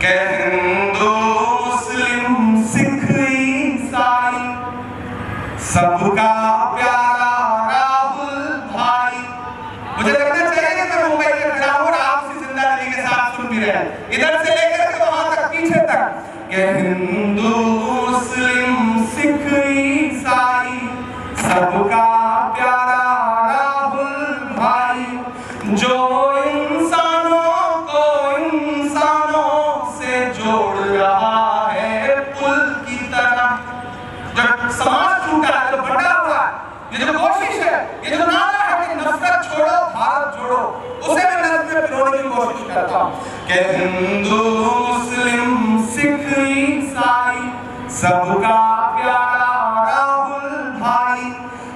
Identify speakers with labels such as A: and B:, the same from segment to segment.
A: के हिंदू मुस्लिम सिख ईसाई सबका प्यारा राहुल भाई। मुझे लगना चाहिए कि मैं मुंबई में खड़ा हूँ और आप इसी जिंदा दिली के साथ सुन भी रहे हैं, इधर से लेकर के वहां तक पीछे तक। के हिंदू मुस्लिम सिख ईसाई सबका प्यारा राहुल भाई, जो इंसानों को इंसानों से जोड़ रहा है पुल की तरह। जब समाज टूटा है, जो बटा हुआ है, ये जो कोशिश है, ये जो नारा है कि नफरत छोड़ो भारत जोड़ो, उसे मैं नजर में पिरोने की कोशिश करता हूँ। कि हिंदू मुस्लिम सिख ईसाई सबका प्यारा राहुल भाई,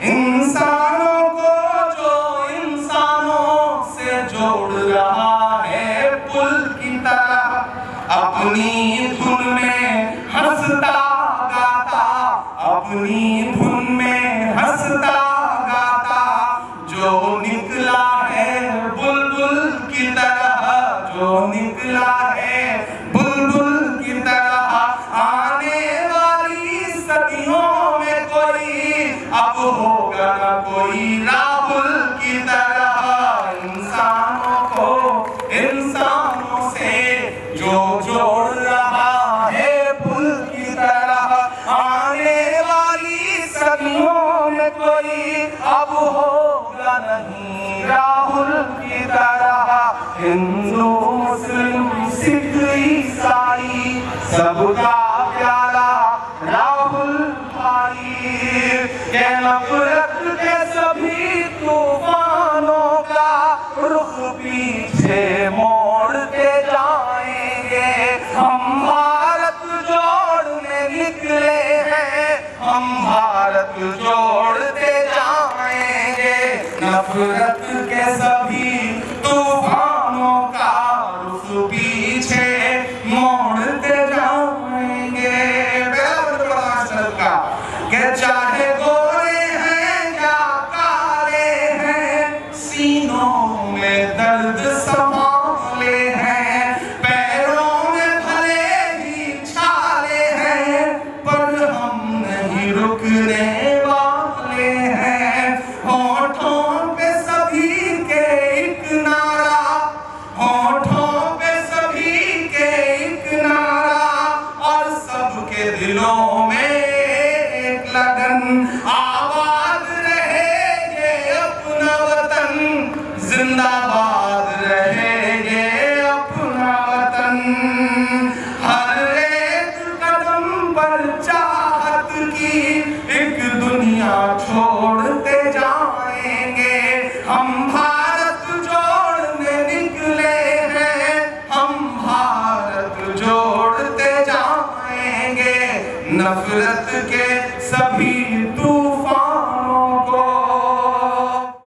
A: इंसानों को जो इंसानों से जोड़ रहा है पुल की तरह, अपनी धुन में हंसता गाता, अपनी धुन में हंसता गाता, जो निकला है बुलबुल की तरह, जो निकला है बुलबुल की तरह। आने वाली सदियों में कोई अब होगा ना कोई राहुल की तरह, इंसानों को इंसानों से जो जोड़ रहा है पुल की तरह। आने वाली सदियों में कोई अब होगा नहीं राहुल की तरह। हिंदू मुस्लिम सिख ईसाई सबका प्यारा राहुल भाई, के नफरत के सभी तूफानों का रुख पीछे मोड़ते जाएंगे। हम भारत जोड़ने निकले हैं, हम भारत जोड़ते जाएंगे। नफरत के सभी तूफानों का रुख पीछे मोड़ते जाएंगे। के चाहे गोरे हैं या काले हैं, सीनों में दर्द संभाले हैं, पैरों में भले ही छाले हैं, पर हम नहीं रुकने वाले हैं। होठों पे सभी के एक नारा, होठों पे सभी के एक नारा, और सबके दिलों में एक लगन। आबाद रहे ये अपना वतन, जिंदाबाद रहे ये अपना वतन। हर एक कदम पर चाहत की एक दुनिया छोड़ते जाएंगे। हम भारत जोड़ने निकले हैं, हम भारत जोड़ते जाएंगे। नफरत के सभी तूफान